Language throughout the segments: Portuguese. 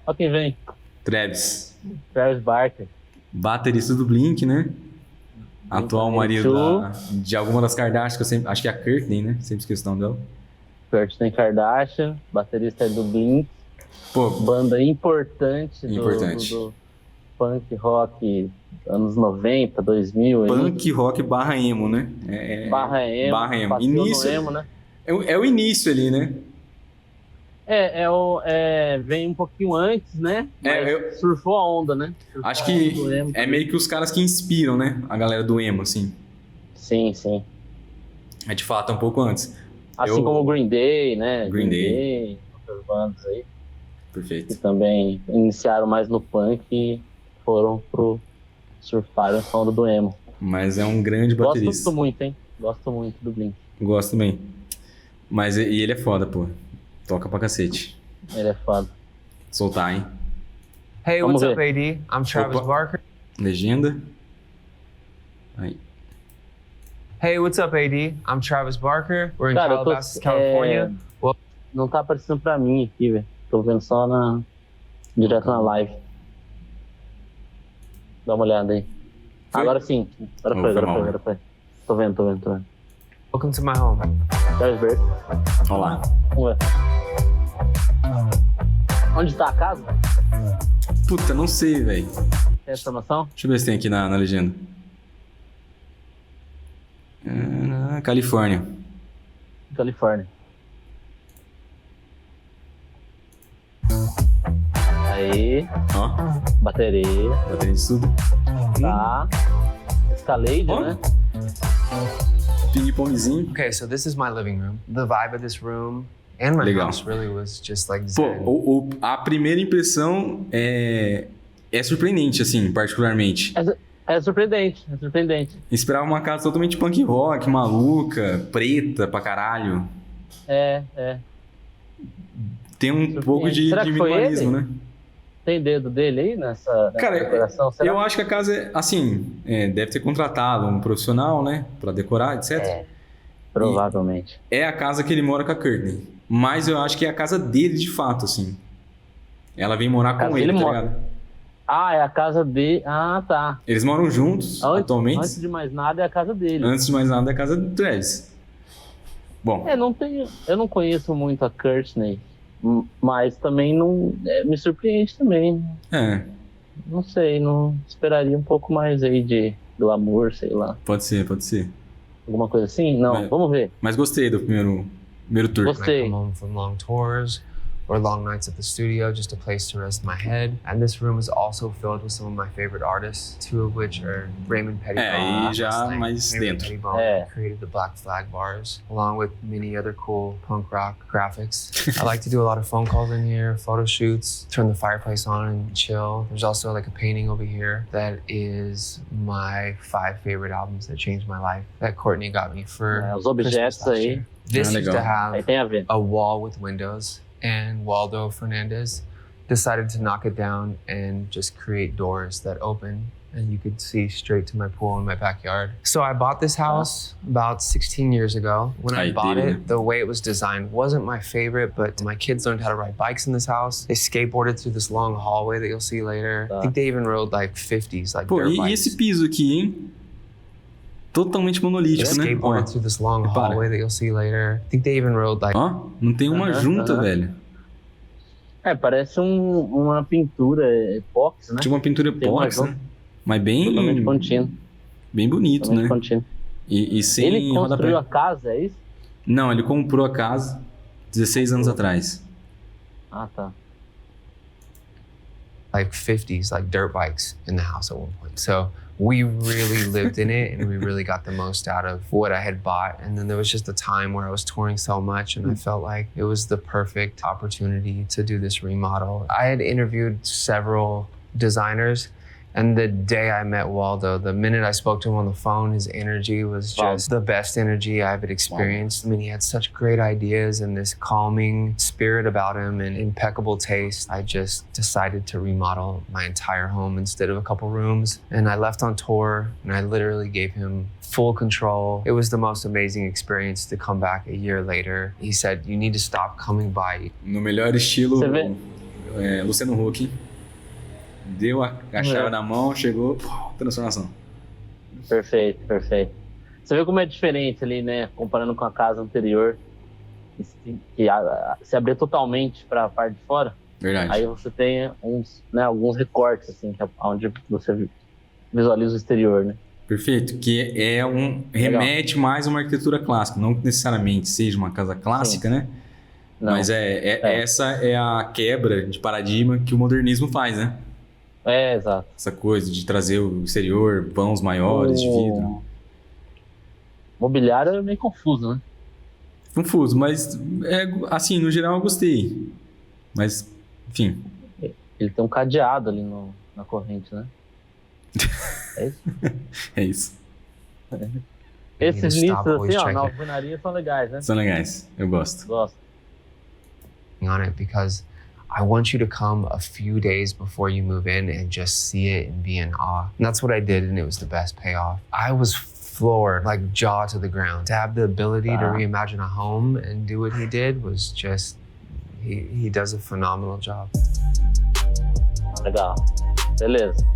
Olha quem vem. Travis. Travis Barker. Baterista do Blink, né? Atual marido de alguma das Kardashians, que eu sempre... Acho que é a Courtney, né? Sempre esqueço o nome dela. Courtney Kardashian, baterista do Blink. Pô, banda importante. Do punk rock anos 90, 2000. Punk rock barra emo, né? Barra emo. Início, emo, né? É o início ali, né? Vem um pouquinho antes, né? Mas surfou a onda, né? Acho que é meio que os caras que inspiram, né? A galera do emo, assim. Sim, sim. É de fato um pouco antes. Assim como o Green Day, né? Green Day. Outras bandas aí. Perfeito. Que também iniciaram mais no punk e foram pro surfar a onda do emo. Mas é um grande baterista. Gosto muito, hein? Gosto muito do Blink. Gosto também. Mas e ele é foda, pô. Toca pra cacete. Ele é foda. Soltar, hein? Hey, what's up, AD? I'm Travis Barker. Legenda. Aí. Hey, what's up, AD? I'm Travis Barker. We're in Calabasas, California. Não tá aparecendo pra mim aqui, velho. Tô vendo só direto na live. Dá uma olhada aí. Agora sim. Agora foi. Tô vendo. Welcome to my home. Travis Barker. Olha lá. Vamos ver. Onde tá a casa? Puta, não sei, velho. Tem essa noção? Deixa eu ver se tem aqui na legenda. Califórnia. Aí. Ó. Bateria de tudo. Tá. Escalade, né? Ping-pongzinho. Okay, so this is my living room. The vibe of this room and my house really was just like ZEN. Pô, a primeira impressão é surpreendente, assim, particularmente. É surpreendente. Esperava uma casa totalmente punk rock, maluca, preta pra caralho. Tem um pouco de minimalismo, né? Tem dedo dele aí nessa decoração? Eu acho que a casa, assim, deve ter contratado um profissional, né? Pra decorar, etc. Provavelmente. É a casa que ele mora com a Courtney. Mas eu acho que é a casa dele, de fato, assim. Ela vem morar com ele, tá ligado? Ah, é a casa dele. Ah, tá. Eles moram juntos, atualmente. Antes de mais nada, é a casa dele. Antes de mais nada, é a casa do Travis. Bom. Eu não conheço muito a Courtney, mas também não... me surpreende também. Não sei, não esperaria um pouco mais aí de glamour, sei lá. Pode ser. Alguma coisa assim? Não, vamos ver. Mas gostei do primeiro tour. Gostei. I come home from long tours or long nights at the studio, just a place to rest my head. And this room is also filled with some of my favorite artists, two of which are Raymond Pettibone. E já mais dentro. Created the Black Flag bars, along with many other cool punk rock graphics. I like to do a lot of phone calls in here, photo shoots, turn the fireplace on and chill. There's also like a painting over here that is my 5 favorite albums that changed my life, that Courtney got me for os objetos aí. This used to have tem a ver. a wall with windows, and Waldo Fernandez decided to knock it down and just create doors that open and you could see straight to my pool in my backyard. So I bought this house about 16 years ago. When I bought it, the way it was designed wasn't my favorite, but my kids learned how to ride bikes in this house. They skateboarded through this long hallway that you'll see later. I think they even rode like 50s, like dirt bikes. E esse piso aqui, hein? Totalmente monolítico, né? Skateboarded through this long hallway that you'll see later. I think they even rode like... Ó, não tem uma junta, velho. Parece uma pintura epóxi, né? Tipo uma pintura epóxi, né? Mas bem... Totalmente contínuo. Bem bonito, totalmente né? Contínuo. E sem ele construiu a casa, é isso? Não, ele comprou a casa 16 anos atrás. Ah, tá. Like 50s, like dirt bikes in the house at one point. So we really lived in it and we really got the most out of what I had bought. And then there was just a time where I was touring so much and I felt like it was the perfect opportunity to do this remodel. I had interviewed several designers, and the day I met Waldo, the minute I spoke to him on the phone, his energy was just the best energy I've experienced. I mean, he had such great ideas and this calming spirit about him and impeccable taste. I just decided to remodel my entire home instead of a couple rooms. And I left on tour and I literally gave him full control. It was the most amazing experience to come back a year later. He said, you need to stop coming by. No melhor estilo Luciano Huck. Deu a chave na mão, chegou, transformação. Perfeito, perfeito. Você vê como é diferente ali, né? Comparando com a casa anterior, que se abria totalmente para a parte de fora. Verdade. Aí você tem alguns recortes, assim, onde você visualiza o exterior, né? Perfeito, que remete mais a uma arquitetura clássica, não necessariamente seja uma casa clássica, né? Não. Mas essa é a quebra de paradigma que o modernismo faz, né? Exato. Essa coisa de trazer o exterior, vãos maiores de vidro. Mobiliário é meio confuso, né? Confuso, mas assim, no geral eu gostei. Mas, enfim. Ele tem um cadeado ali na corrente, né? É isso? É isso. Esses listas assim, na alvenaria são legais, né? São legais, eu gosto. Gosto. On it because I want you to come a few days before you move in and just see it and be in awe. And that's what I did, and it was the best payoff. I was floored, like jaw to the ground. To have the ability to reimagine a home and do what he did was just, he does a phenomenal job. Legal. Beleza.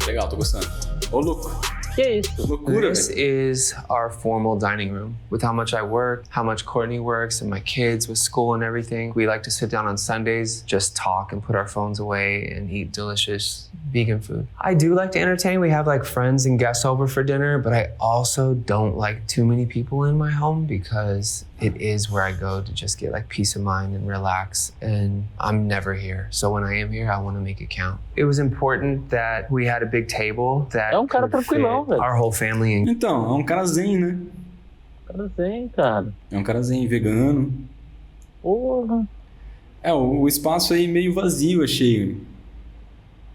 Legal, tô gostando. Ô, louco. Que isso? Loucura, This is our formal dining room. With how much I work, how much Courtney works, and my kids with school and everything, we like to sit down on Sundays, just talk and put our phones away and eat delicious vegan food. I do like to entertain. We have like friends and guests over for dinner, but I also don't like too many people in my home because it is where I go to just get like peace of mind and relax. And I'm never here. So when I am here, I want to make it count. It was important that we had a big table that could fit our whole family. Então, é um cara zen, né? Cara zen, cara. É um cara zen, vegano. Porra. O espaço aí meio vazio, achei.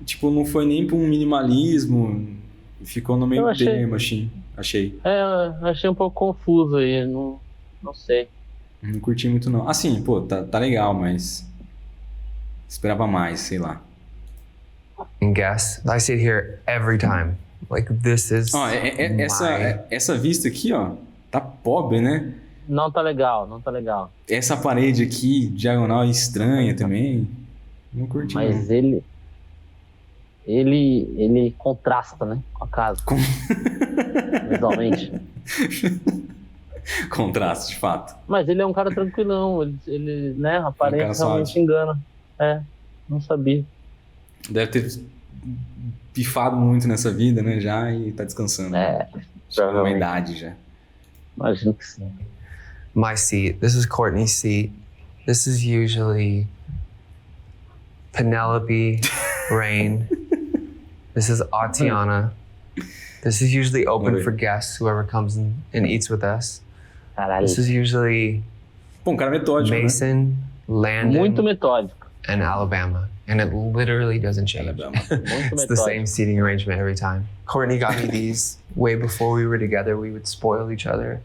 Tipo, não foi nem pra um minimalismo. Ficou no meio termo, achei. Achei um pouco confuso aí, não sei. Não curti muito, não. Assim, pô, tá legal, mas esperava mais, sei lá. And guess, I sit here every time. Like, this is essa vista aqui, ó, tá pobre, né? Não tá legal. Essa parede aqui, diagonal, é estranha também. Não curti, mas não. Ele contrasta, né, com a casa. Visualmente. Contraste, de fato. Mas ele é um cara tranquilão, ele né, a aparência realmente engana. Não sabia. Deve ter pifado muito nessa vida, né, já, e tá descansando. Já é uma idade, já. Imagino que sim. My seat, this is Courtney's seat. This is usually Penelope, Rain. This is Atiana. This is usually open for guests, whoever comes and eats with us. Caralho. This is usually um cara metódico, Mason, né? Landon, muito metódico. And Alabama. And it literally doesn't change. It's the same seating arrangement every time. Courtney got me these way before we were together. We would spoil each other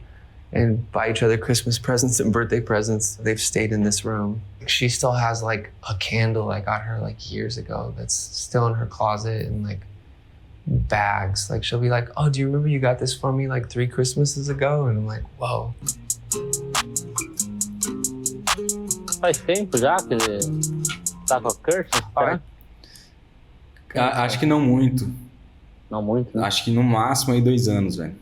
and buy each other Christmas presents and birthday presents. They've stayed in this room. She still has like a candle I got her like years ago that's still in her closet and like bags. Like she'll be like, oh, do you remember you got this for me like 3 Christmases ago? And I'm like, whoa. Faz tempo já que ele tá com a Kurt? Acho que não muito. Não muito, né? Acho que no máximo aí 2 anos, velho.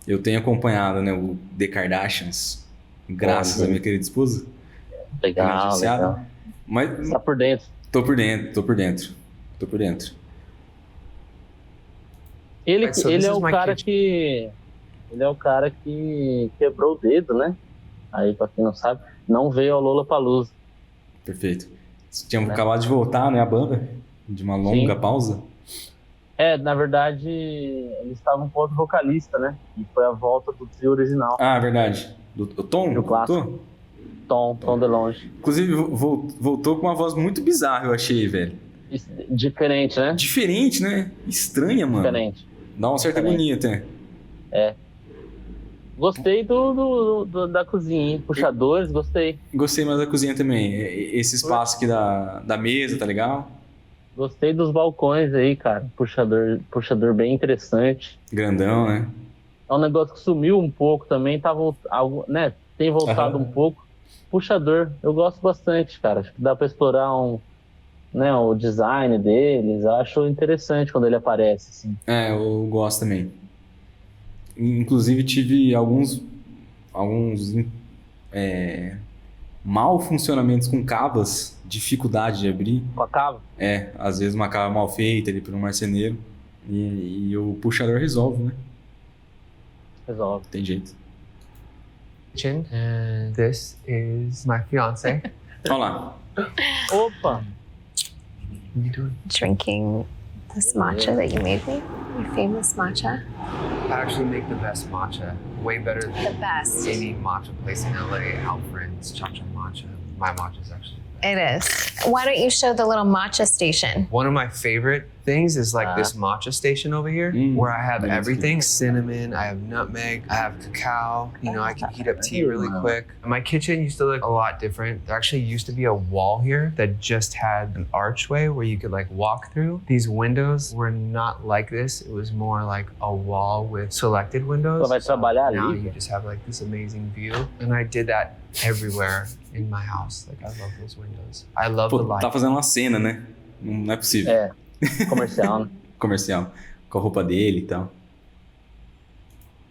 Eu tenho acompanhado, né, o The Kardashians, graças à minha querida esposa. Legal. Mas tá por dentro. Tô por dentro. Ele é o cara que... Ele é o cara que quebrou o dedo, né? Aí, pra quem não sabe, não veio ao Lollapalooza. Perfeito. Tínhamos acabado de voltar, né, a banda? De uma longa pausa. Na verdade, eles estavam com outro vocalista, né? E foi a volta do trio original. Ah, verdade. Do Tom? Do clássico. Tom DeLonge. Inclusive, voltou com uma voz muito bizarra, eu achei, velho. Diferente, né? Diferente, né? Estranha, mano. Diferente. Dá uma certa agonia até. Gostei da cozinha, hein? Puxadores, gostei. Gostei mais da cozinha também. Esse espaço aqui da mesa, tá legal? Gostei dos balcões aí, cara. Puxador bem interessante. Grandão, né? É um negócio que sumiu um pouco também, né? Tem voltado um pouco. puxador, eu gosto bastante, cara. Acho que dá pra explorar né, o design deles. Eu acho interessante quando ele aparece, assim. Eu gosto também. Inclusive tive alguns mal funcionamentos com cavas, dificuldade de abrir. Com a cava? Às vezes uma cava mal feita ali por um marceneiro. E o puxador resolve, né? Resolve. Tem jeito. Kitchen, and this is my fiance. Olha lá. Opa! Drinking this matcha that you made me, your famous matcha. I actually make the best matcha, way better than The best. any matcha place in LA. Alfred's Cha-Cha Matcha. My matcha is actually. It is. Why don't you show the little matcha station? One of my favorite things is like this matcha station over here where I have everything. Cinnamon, I have nutmeg, I have cacao. You know, I can heat up tea really quick. My kitchen used to look a lot different. There actually used to be a wall here that just had an archway where you could like walk through. These windows were not like this. It was more like a wall with selected windows. Vai trabalhar Now ali. you just have like this amazing view. And I did that everywhere in my house. Like I love those windows. I love the light. Tá fazendo uma cena, né? Não é possível. Comercial, né? Comercial. Com a roupa dele e tal.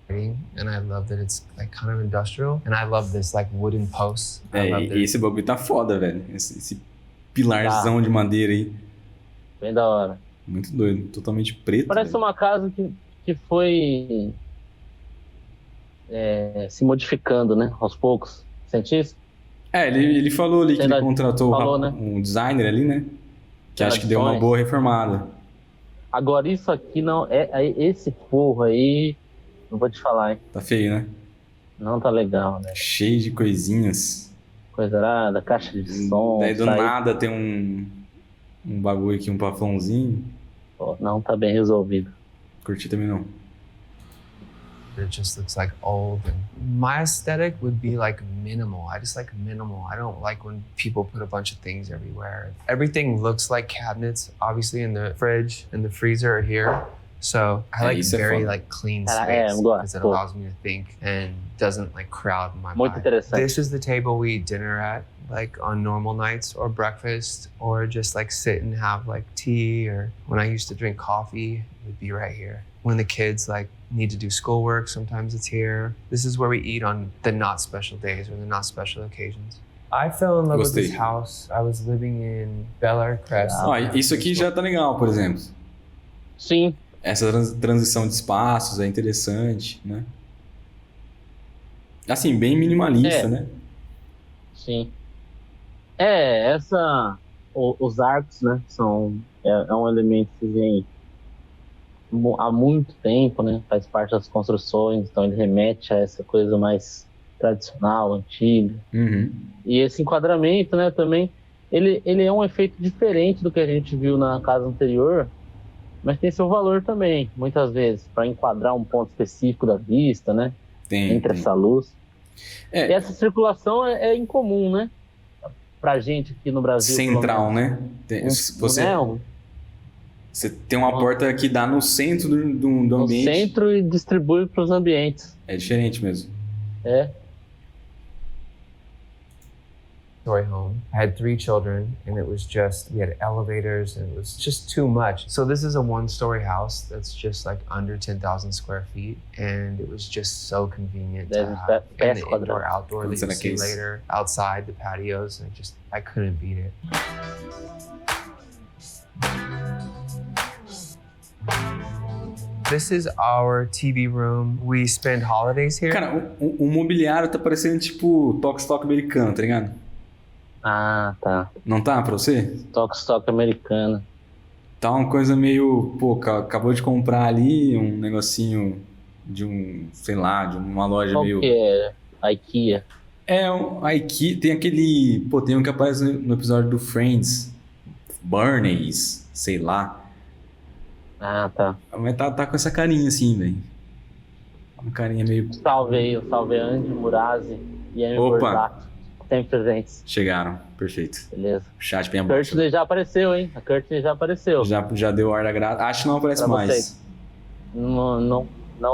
And I love that it's like kind of industrial. And I love this like wooden posts. E esse bagulho tá foda, velho. Esse pilarzão de madeira aí. Bem da hora. Muito doido. Totalmente preto. Parece velho. uma casa que foi se modificando, né? Aos poucos. Sente isso? Ele falou ali que ele contratou né? um designer ali, né? Que acho que deu uma boa reformada. Agora isso aqui não... esse forro aí... Não vou te falar, hein? Tá feio, né? Não tá legal, né? Cheio de coisinhas. Coisa arada, caixa de som... Daí do nada tem um bagulho aqui, um plafãozinho. Pô, não tá bem resolvido. Curti também não. It just looks like old. And my aesthetic would be like minimal. I just like minimal. I don't like when people put a bunch of things everywhere. Everything looks like cabinets, obviously, in the fridge and the freezer are here. So I like very like clean space because it allows me to think and doesn't like crowd my mind. This is the table we eat dinner at, like on normal nights or breakfast, or just like sit and have like tea, or when I used to drink coffee, it would be right here. When the kids like need to do schoolwork, sometimes it's here. This is where we eat on the not special days or the not special occasions. I fell in love with this house. I was living in Bel Air Crest. Isso aqui já tá legal, por exemplo. Sim. Essa transição de espaços é interessante, né? Assim, bem minimalista, né? Sim. Os arcos, né? É um elemento que vem há muito tempo, né? Faz parte das construções, então ele remete a essa coisa mais tradicional, antiga. E esse enquadramento, né, também, ele é um efeito diferente do que a gente viu na casa anterior, mas tem seu valor também, muitas vezes, para enquadrar um ponto específico da vista, né? Entre essa luz. E essa circulação é incomum, né? Pra gente aqui no Brasil. Central, né? Você tem uma porta que dá no centro do ambiente. No centro e distribui para os ambientes. É diferente mesmo. Story home. I had 3 children, and it was just, we had elevators, and it was just too much. So this is a 1-story house that's just like under 10,000 square feet, and it was just so convenient to have. And the indoor-outdoor that you see later, outside the patios, and I couldn't beat it. This is our TV room. We spend holidays here. Cara, o mobiliário tá parecendo tipo toque americano, tá ligado? Ah, tá. Não tá pra você? Toque americana. Tá uma coisa meio... Pô, acabou de comprar ali um negocinho de sei lá, de uma loja Qual meio... que é? IKEA. A IKEA tem aquele... Pô, tem um que aparece no episódio do Friends. Bernie's, sei lá. Ah, tá. Mas tá com essa carinha assim, velho. Uma carinha meio... Salve Andy, Murazi e Andy Bordato. Sempre presentes. Chegaram, perfeito. Beleza. O chat bem abaixo. A Courtney já apareceu, hein? A Courtney já apareceu. Já deu ar da graça. Acho que não aparece pra mais. Vocês. Não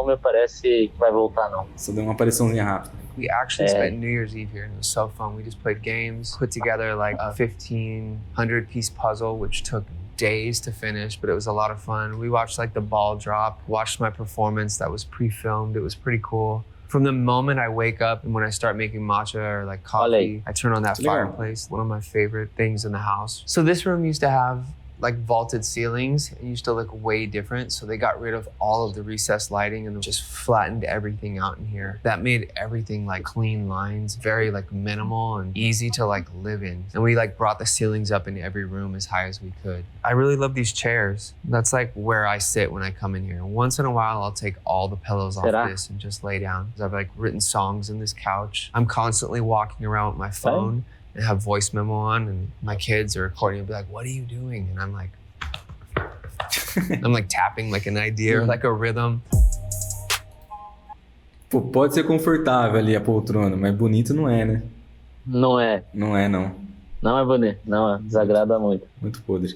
me parece que vai voltar, não. Só deu uma apariçãozinha rápida. We actually spent New Year's Eve here and it was so fun. We just played games, put together like a 1,500 piece puzzle, which took days to finish, but it was a lot of fun. We watched like the ball drop, watched my performance that was pre-filmed. It was pretty cool. From the moment I wake up and when I start making matcha or like coffee, I turn on that fireplace, one of my favorite things in the house. So this room used to have like vaulted ceilings. It used to look way different. So they got rid of all of the recessed lighting and just flattened everything out in here. That made everything like clean lines, very like minimal and easy to like live in. And we like brought the ceilings up in every room as high as we could. I really love these chairs. That's like where I sit when I come in here. Once in a while, I'll take all the pillows off this and just lay down. I've like written songs in this couch. I'm constantly walking around with my phone and have voice memo on, and my kids are recording and be like, what are you doing? And I'm like, tapping like an idea or like a rhythm. Pô, pode ser confortável ali a poltrona, mas bonito não é, né? Não é. Não é, não. Não é bonito, não, desagrada muito. Muito podre.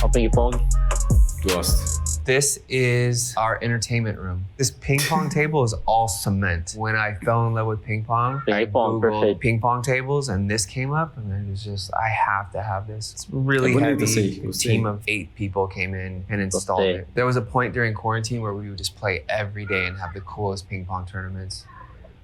Ó, ping-pong. Gosto. This is our entertainment room. This ping pong table is all cement. When I fell in love with ping pong, I Googled ping pong tables and this came up and it was just, I have to have this. It's really heavy. A team of 8 people came in and installed it. There was a point during quarantine where we would just play every day and have the coolest ping pong tournaments.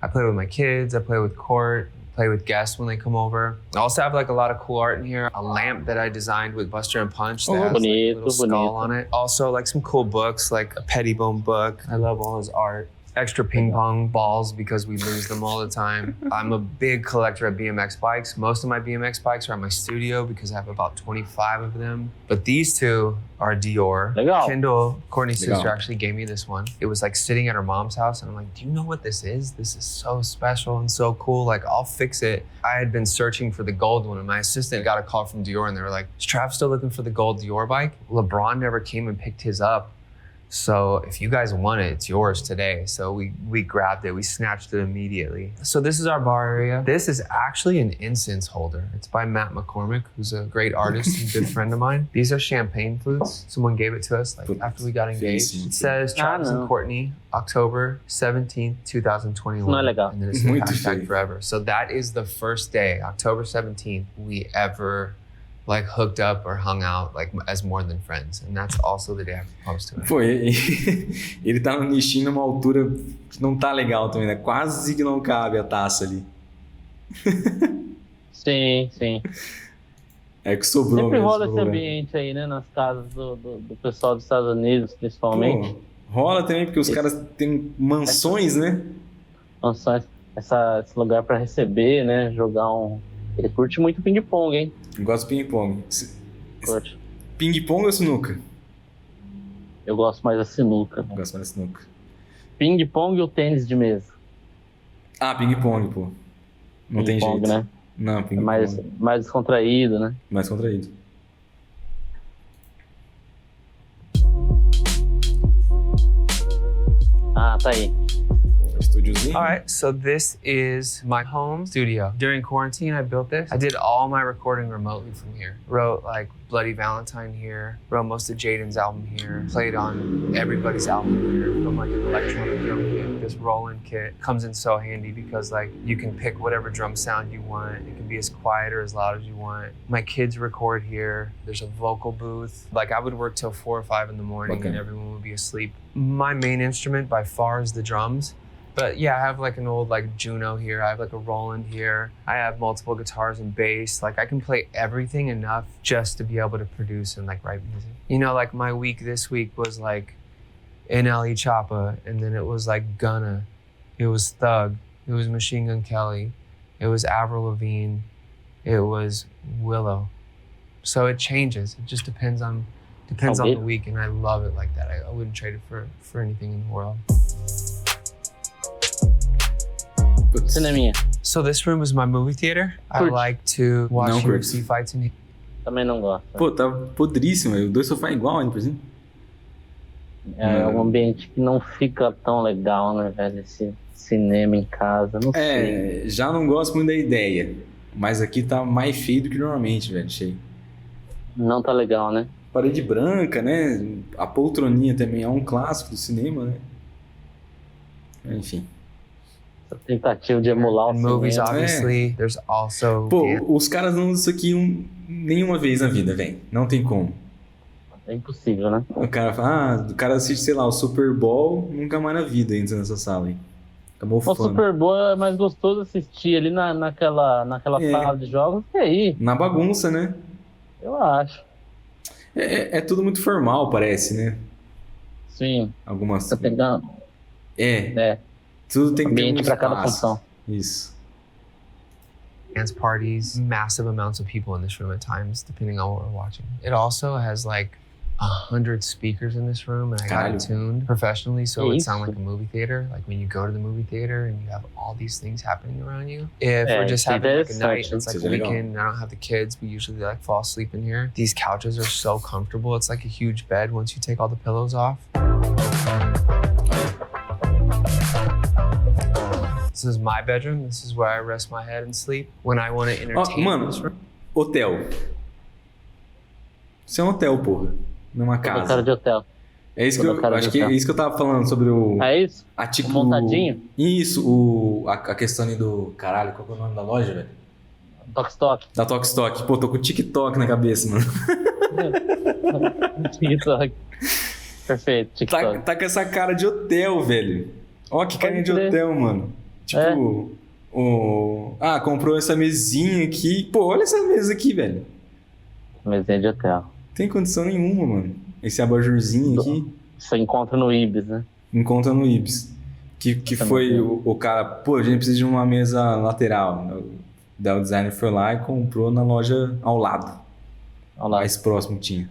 I play with my kids, I play with Court, play with guests when they come over. I also have like a lot of cool art in here. A lamp that I designed with Buster and Punch that has like a little skull on it. Also like some cool books, like a Pettibone book. I love all his art. Extra ping pong balls because we lose them all the time. I'm a big collector of BMX bikes. Most of my BMX bikes are at my studio because I have about 25 of them. But these two are Dior. Kendall, Courtney's sister, actually gave me this one. It was like sitting at her mom's house and I'm like, do you know what this is? This is so special and so cool. Like, I'll fix it. I had been searching for the gold one and my assistant got a call from Dior and they were like, is Trav still looking for the gold Dior bike? LeBron never came and picked his up. So if you guys want it, it's yours today. So we grabbed it, we snatched it immediately. So this is our bar area. This is actually an incense holder. It's by Matt McCormick, who's a great artist and good friend of mine. These are champagne flutes. Someone gave it to us like after we got engaged. It says Travis and Courtney, October 17th, 2021. And then it's the hashtag forever. So that is the first day, October 17th, we ever like hooked up or hung out like as more than friends. And that's also the day I proposed to him. Pô, ele tá no nichinho numa altura que não tá legal também, né? Quase que não cabe a taça ali. Sim, sim. É que sobrou sempre mesmo. Rola esse ambiente aí, né? Nas casas do pessoal dos Estados Unidos, principalmente. Pô, rola também porque os caras têm mansões, né? Mansões. Esse lugar pra receber, né? Jogar um... Ele curte muito ping-pong, hein? Eu gosto de ping-pong. Curte. Ping-pong ou sinuca? Eu gosto mais da sinuca. Eu gosto mais da sinuca. Ping-pong ou tênis de mesa? Ah, ping-pong, pô. Não tem jeito. Né? Não, ping-pong. Mais descontraído, né? Mais contraído. Ah, tá aí. All right, so this is my home studio. During quarantine, I built this. I did all my recording remotely from here. Wrote like Bloody Valentine here, wrote most of Jaden's album here, played on everybody's album here from like an electronic drum kit. This Roland kit comes in so handy because like you can pick whatever drum sound you want. It can be as quiet or as loud as you want. My kids record here. There's a vocal booth. Like I would work till 4 or 5 in the morning and everyone would be asleep. My main instrument by far is the drums. But yeah, I have like an old like Juno here. I have like a Roland here. I have multiple guitars and bass. Like I can play everything enough just to be able to produce and like write music. You know, like my week this week was like NLE Choppa, and then it was like Gunna. It was Thug. It was Machine Gun Kelly. It was Avril Lavigne. It was Willow. So it changes. It just depends on the week, and I love it like that. I wouldn't trade it for anything in the world. Cineminha. So this room is my movie theater. I like to watch UFC fights in here. Também não gosto. Pô, tá podríssimo. Os dois sofás igual, hein, por exemplo. É um ambiente que não fica tão legal, né, velho? Esse cinema em casa, não sei. Já não gosto muito da ideia. Mas aqui tá mais feio do que normalmente, velho, cheio. Não tá legal, né? Parede branca, né? A poltroninha também é um clássico do cinema, né? Enfim. Essa tentativa de emular o movies, cinema. obviously. There's also... Pô, os caras não usam isso aqui nenhuma vez na vida, velho. Não tem como. É impossível, né? O cara fala, o cara assiste, sei lá, o Super Bowl, nunca mais na vida entra nessa sala aí. Tá O mofando. Super Bowl é mais gostoso assistir ali naquela sala de jogos que aí, Na bagunça, né? eu acho. É tudo muito formal, parece, né? Sim. Algumas... Tá pegando. Tudo tem que ter um Ambiente pra cada espaço. função. Isso. dance parties, massive amounts of people in this room at times, depending on what we're watching. It also has like 100 speakers in this room, and I got it tuned professionally so it would sound like a movie theater. Like when you go to the movie theater and you have all these things happening around you. If we're just having like a night, it's like a weekend, and I don't have the kids, we usually like fall asleep in here. These couches are so comfortable. It's like a huge bed once you take all the pillows off. This is my bedroom. This is where I rest my head and sleep when I want to entertain. Mano, hotel. Isso é um hotel, porra. Não é uma casa. Cara de hotel. É isso que eu acho que é isso que eu tava falando sobre o. É isso? Tipo, o montadinho? Isso, a questão ali do. Caralho, qual que é o nome da loja, velho? Tokstok. Da Tokstok. Pô, tô com o TikTok na cabeça, mano. TikTok. Perfeito, TikTok. Tá com essa cara de hotel, velho. Ó, que carinha de hotel, mano. Tipo, comprou essa mesinha aqui. Pô, olha essa mesa aqui, velho. Mesinha de hotel. Tem condição nenhuma, mano. Esse abajurzinho aqui. Você encontra no Ibis, né? Encontra no Ibis. Que foi o cara... Pô, a gente precisa de uma mesa lateral. Daí o designer foi lá e comprou na loja ao lado. Mais próximo tinha.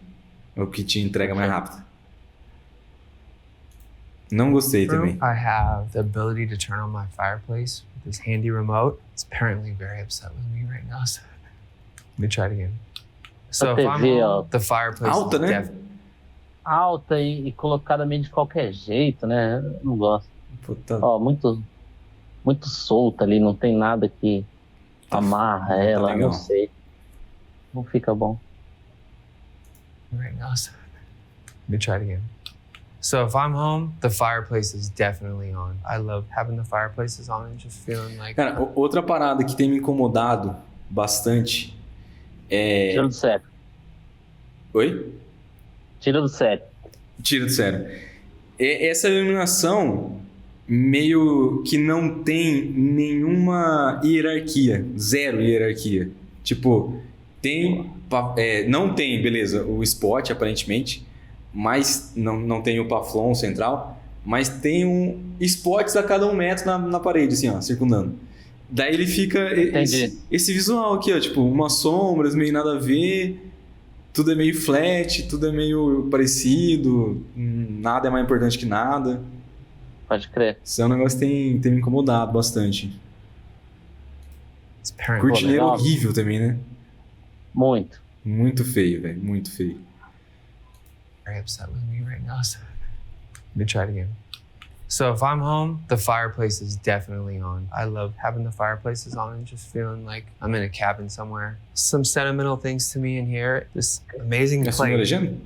O que tinha entrega mais rápido. Não gostei também. I have the ability to turn on my fireplace with this handy remote. It's apparently very upset with me right now. So let me try it again. So if I'm home, the fireplace alta, né? Alta e colocada meio de qualquer jeito, né? Eu não gosto. Puta. Ó, muito solta ali, não tem nada que amarra ela, não sei. Não fica bom. Right now, so let me try it again. So if I'm home, the fireplace is definitely on. I love having the fireplaces on and just feeling like... Cara, outra parada que tem me incomodado bastante é... Tira do sério. Oi? Tira do sério. Tira do sério. Essa iluminação meio que não tem nenhuma hierarquia. Zero hierarquia. Tipo, tem... não tem, beleza, o spot aparentemente... mas não tem o paflon central, mas tem spots a cada 1 metro na parede, assim, ó, circundando. Daí ele fica esse visual aqui, ó, tipo, umas sombras, meio nada a ver, tudo é meio flat, tudo é meio parecido, nada é mais importante que nada. Pode crer. Isso é um negócio que tem me incomodado bastante. Cortineiro horrível também, né? Muito. Muito feio, velho, muito feio. Very upset with me right now. So let me try it again. So if I'm home, the fireplace is definitely on. I love having the fireplaces on and just feeling like I'm in a cabin somewhere. Some sentimental things to me in here. This amazing plate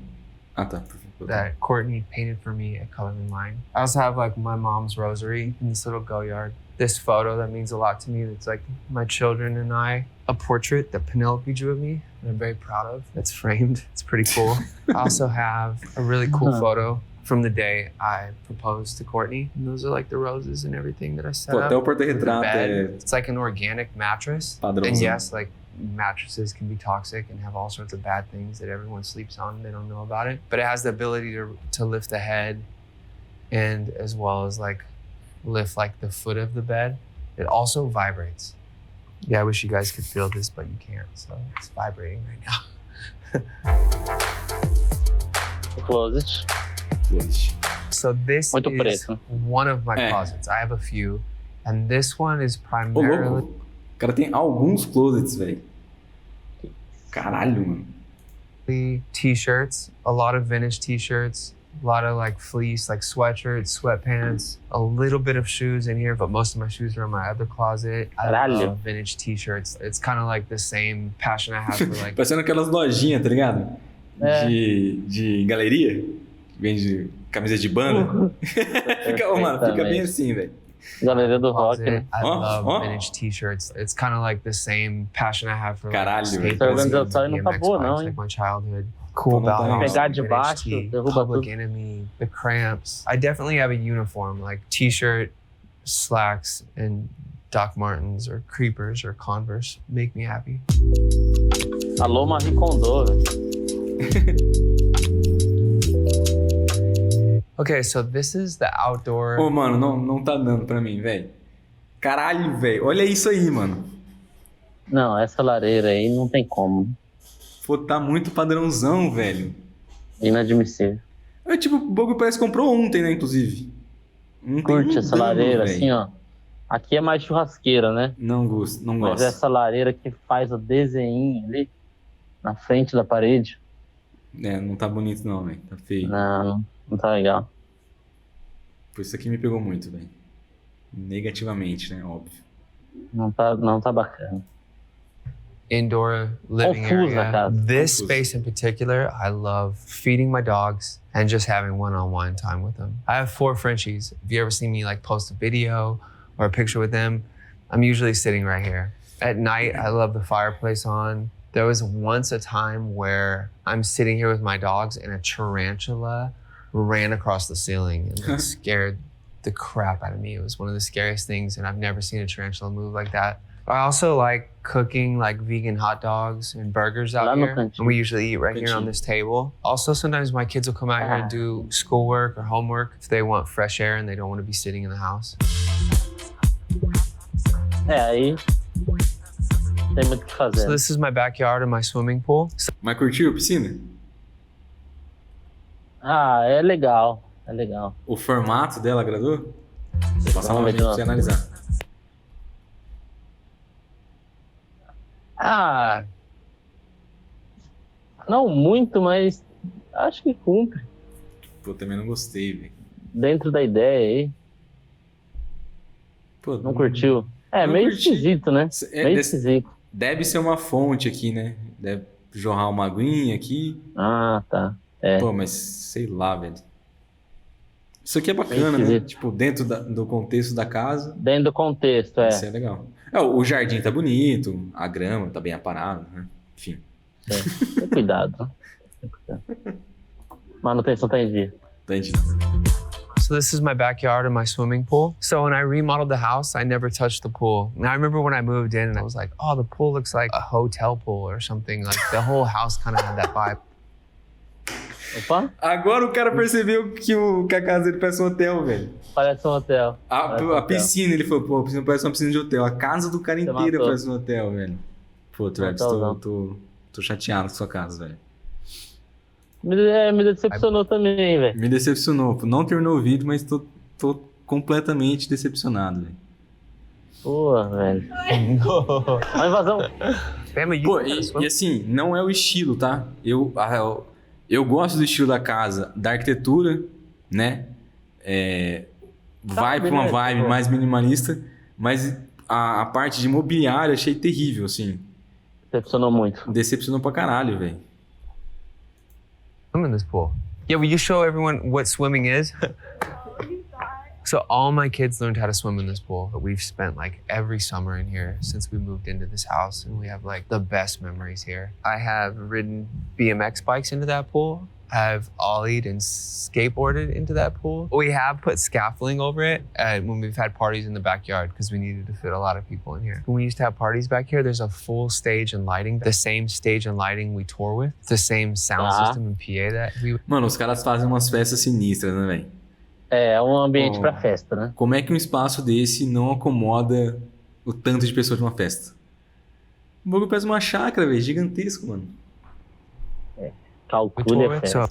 that Courtney painted for me at Coloring Line. I also have like my mom's rosary in this little go yard. This photo that means a lot to me. That's like my children and I. A portrait that Penelope drew of me that I'm very proud of. That's framed. It's pretty cool. I also have a really cool photo from the day I proposed to Courtney. And those are like the roses and everything that I set up. Até o porta-retrato It's like an organic mattress. And yes, like mattresses can be toxic and have all sorts of bad things that everyone sleeps on and they don't know about it. But it has the ability to lift the head and as well as like lift like the foot of the bed. It also vibrates. Yeah, I wish you guys could feel this, but you can't. So it's vibrating right now. Closet. So this is one of my closets. I have a few. And this one is primarily... O cara tem alguns closets, velho. Caralho, mano. T-shirts, a lot of vintage T-shirts. A lot of like fleece, like sweatshirts, sweatpants, a little bit of shoes in here, but most of my shoes are in my other closet. I love vintage t-shirts. It's kind of like the same passion I have for like... Parecendo aquelas lojinhas, tá ligado? De galeria. Vende Camisa de banda? Fica bem assim, velho. Galeria do rock, né? I love vintage t-shirts. It's kind of like the same passion I have for Caralho. Essa organização aí não tá boa, não, hein? like my childhood. Cool Então não tá Bauhaus, Pegar de vintage baixo, tee, derruba Public tudo. Enemy, The Cramps. I definitely have a uniform, like t-shirt, slacks, and Doc Martens or Creepers or Converse make me happy. Alô, Marie Kondo, velho. Okay, so this is the outdoor. Ô, mano, não tá dando pra mim, velho. Caralho, velho. Olha isso aí, mano. Não, essa lareira aí não tem como. Pô, tá muito padrãozão, velho. Inadmissível. É tipo, o Bogo parece que comprou ontem, né, inclusive. Não Curte tem essa dano, lareira, véio. assim, ó. Aqui é mais churrasqueira, né? Não gosto, não Mas gosto. essa lareira que faz o desenho ali, na frente da parede. É, não tá bonito não, velho. Tá feio. Não tá legal. Por isso aqui me pegou muito, velho. Negativamente, né, óbvio. Não tá bacana. Indoor living Confusa, area. cara. This Confusa. space in particular, I love feeding my dogs and just having one-on-one time with them. I have 4 Frenchies. If you ever see me like post a video or a picture with them, I'm usually sitting right here. At night, I love the fireplace on. There was once a time where I'm sitting here with my dogs and a tarantula ran across the ceiling and like, scared the crap out of me. It was one of the scariest things, and I've never seen a tarantula move like that. I also like cooking like vegan hot dogs and burgers out here, and we usually eat right here on this table. Also, sometimes my kids will come out here and do schoolwork or homework if they want fresh air and they don't want to be sitting in the house. Aí tem muito o que fazer. So this is my backyard and my swimming pool. Mas curtiu a piscina? É legal. É legal. O formato dela agradou? Vou passar uma Vamos ver vez de pra você novo. analisar. Não muito, mas acho que cumpre. Pô, também não gostei, velho. Dentro da ideia aí. Pô, Não curtiu? É, não meio curti. esquisito, né? Meio esquisito. Deve ser uma fonte aqui, né? Deve jorrar uma aguinha aqui. Tá. É. Pô, mas sei lá, velho. Isso aqui é bacana, né? Tipo, dentro do contexto da casa. Dentro do contexto, é. Isso é legal. O jardim tá bonito, a grama tá bem aparada, né? Enfim. Tem cuidado. Manutenção tá em dia. Entendi. So this is my backyard and my swimming pool. So when I remodeled the house, I never touched the pool. And I remember when I moved in and I was like, oh, the pool looks like a hotel pool or something. Like the whole house kind of had that vibe. Opa, Agora o cara percebeu que a casa dele parece um hotel, velho. parece um hotel. A piscina, ele falou, pô, a piscina parece uma piscina de hotel. A casa do cara inteira matou. parece um hotel, velho. Pô, Travis, tô chateado com sua casa, velho. Me decepcionou também, velho. Me decepcionou. Não terminou o vídeo, mas tô completamente decepcionado, velho. Pô, velho. Uma invasão. Pô, e assim, não é o estilo, tá? Eu gosto do estilo da casa, da arquitetura, né? Vai pra uma vibe mais minimalista, mas a parte de mobiliário eu achei terrível, assim. Decepcionou muito. Decepcionou pra caralho, velho. Swim in this pool. Yeah, will you show everyone what swimming is? So all my kids learned how to swim in this pool. We've spent like every summer in here since we moved into this house, and we have like the best memories here. I have ridden BMX bikes into that pool. I've ollied and skateboarded into that pool. We have put scaffolding over it when we've had parties in the backyard because we needed to fit a lot of people in here. When we used to have parties back here, there's a full stage and lighting. The same stage and lighting we tour with. The same sound system and PA that we... Mano, os caras fazem umas festas sinistras, né, velho? É um ambiente pra festa, né? Como é que um espaço desse não acomoda o tanto de pessoas de uma festa? O bagulho parece uma chácara, velho, gigantesco, mano. Calcule a festa.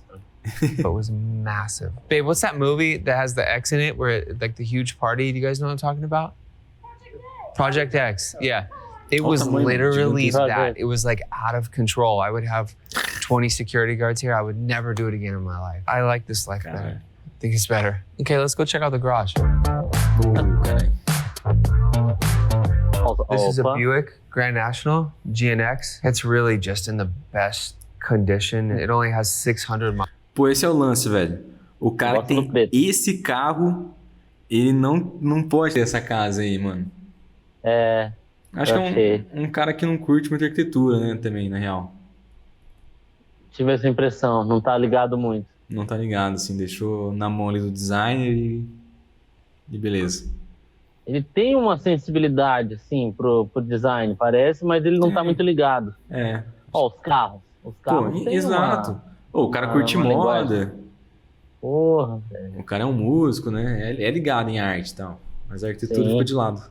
It was massive. Babe, what's that movie that has the X in it where like the huge party? Do you guys know what I'm talking about? Project X. Yeah. It was literally that. It was like out of control. I would have 20 security guards here. I would never do it again in my life. I like this life better. I think it's better. Okay, let's go check out the garage. This is a Buick Grand National GNX. It's really just in the best condition. It only has 600 miles. Pô, esse é o lance, velho. O cara que tem esse carro, ele não pode ter essa casa aí, mano. Acho que é um cara que não curte muito arquitetura, né, também, na real. Tive essa impressão, não tá ligado muito. Não tá ligado, assim, deixou na mão ali do designer e beleza. Ele tem uma sensibilidade, assim, pro design, parece, mas ele não tá muito ligado. Ó, os carros. Os carros têm exato. O cara curte moda. Linguagem. Porra, velho. O cara é um músico, né? É ligado em arte e tal. Mas a arquitetura ficou de lado.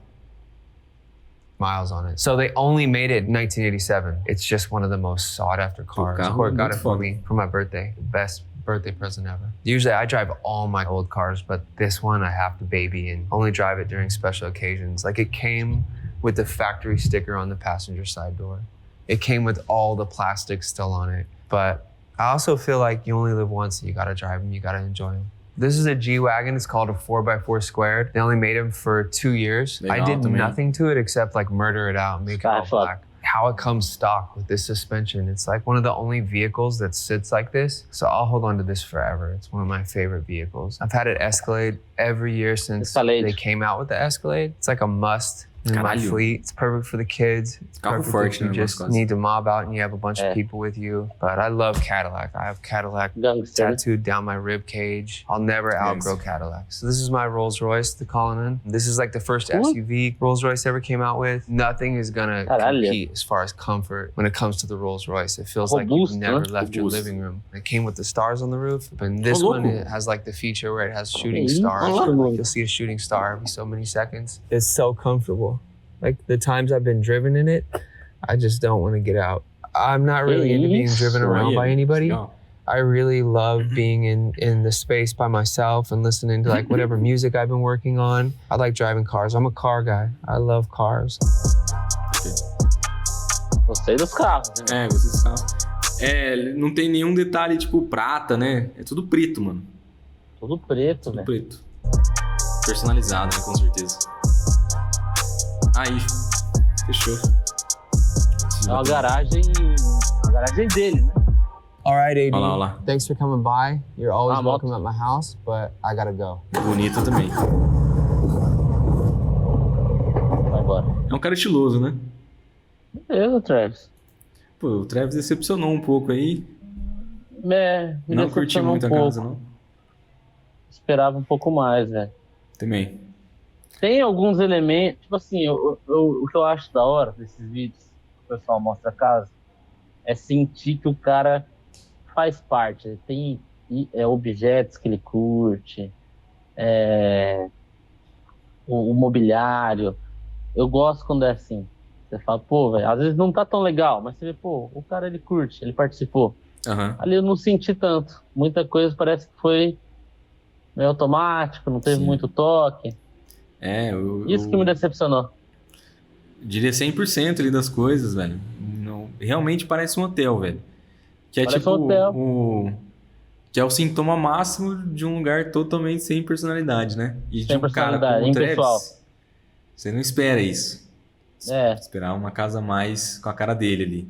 Miles on it. So they only made it in 1987. It's just one of the most sought after cars. Court got it for me for my birthday. The best birthday present ever. Usually I drive all my old cars, but this one I have to baby and only drive it during special occasions. Like it came with the factory sticker on the passenger side door. It came with all the plastic still on it. But I also feel like you only live once, so you gotta drive them, you gotta enjoy them. This is a G-Wagon. It's called a 4x4 squared. They only made them for 2 years. I did nothing to it except like murder it out and make it all black. How it comes stock with this suspension. It's like one of the only vehicles that sits like this. So I'll hold on to this forever. It's one of my favorite vehicles. I've had it Escalade every year since they came out with the Escalade. It's like a must in my fleet. It's perfect for the kids. It's perfect if you just need to mob out and you have a bunch of people with you. But I love Cadillac. I have Cadillac tattooed down my rib cage. I'll never outgrow Cadillac. So this is my Rolls Royce, the Cullinan. This is like the first SUV Rolls Royce ever came out with. Nothing is gonna compete as far as comfort when it comes to the Rolls Royce. It feels like you've never left your living room. It came with the stars on the roof. And this one, it has like the feature where it has shooting stars. You'll see a shooting star every so many seconds. It's so comfortable. Like the times I've been driven in it, I just don't want to get out. I'm not really into being driven around by anybody. I really love being in the space by myself and listening to like whatever music I've been working on. I like driving cars. I'm a car guy. I love cars. Gostei dos carros. Né? Gostei dos carros. Não tem nenhum detalhe tipo prata, né? É tudo preto, mano. Tudo preto, tudo preto. Personalizado, né? Com certeza. Aí, fechou. É uma garagem dele, né? All right, AD. Olha lá. Thanks for coming by. You're always welcome at my house, but I gotta go. Bonita também. Vai embora. É um cara estiloso, né? Beleza, Travis. Pô, o Travis decepcionou um pouco aí. Não curti muito a casa, não. Esperava um pouco mais, velho. Também. Tem alguns elementos, tipo assim, o que eu acho da hora desses vídeos que o pessoal mostra a casa é sentir que o cara faz parte. Ele tem objetos que ele curte, o mobiliário. Eu gosto quando é assim. Você fala, pô, velho, às vezes não tá tão legal, mas você vê, pô, o cara ele curte, ele participou. Ali eu não senti tanto. Muita coisa parece que foi meio automático, não teve muito toque. Isso que me decepcionou. Diria 100% ali das coisas, velho. Não, realmente parece um hotel, velho. Que é parece tipo um hotel. Que é o sintoma máximo de um lugar totalmente sem personalidade, né? E de um cara como o Travis, você não espera isso. Esperar uma casa mais com a cara dele ali.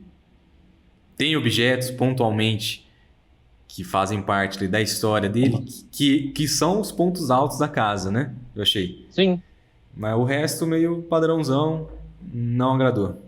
Tem objetos pontualmente que fazem parte ali da história dele, que são os pontos altos da casa, né? Eu achei. Sim. Mas o resto meio padrãozão, não agradou.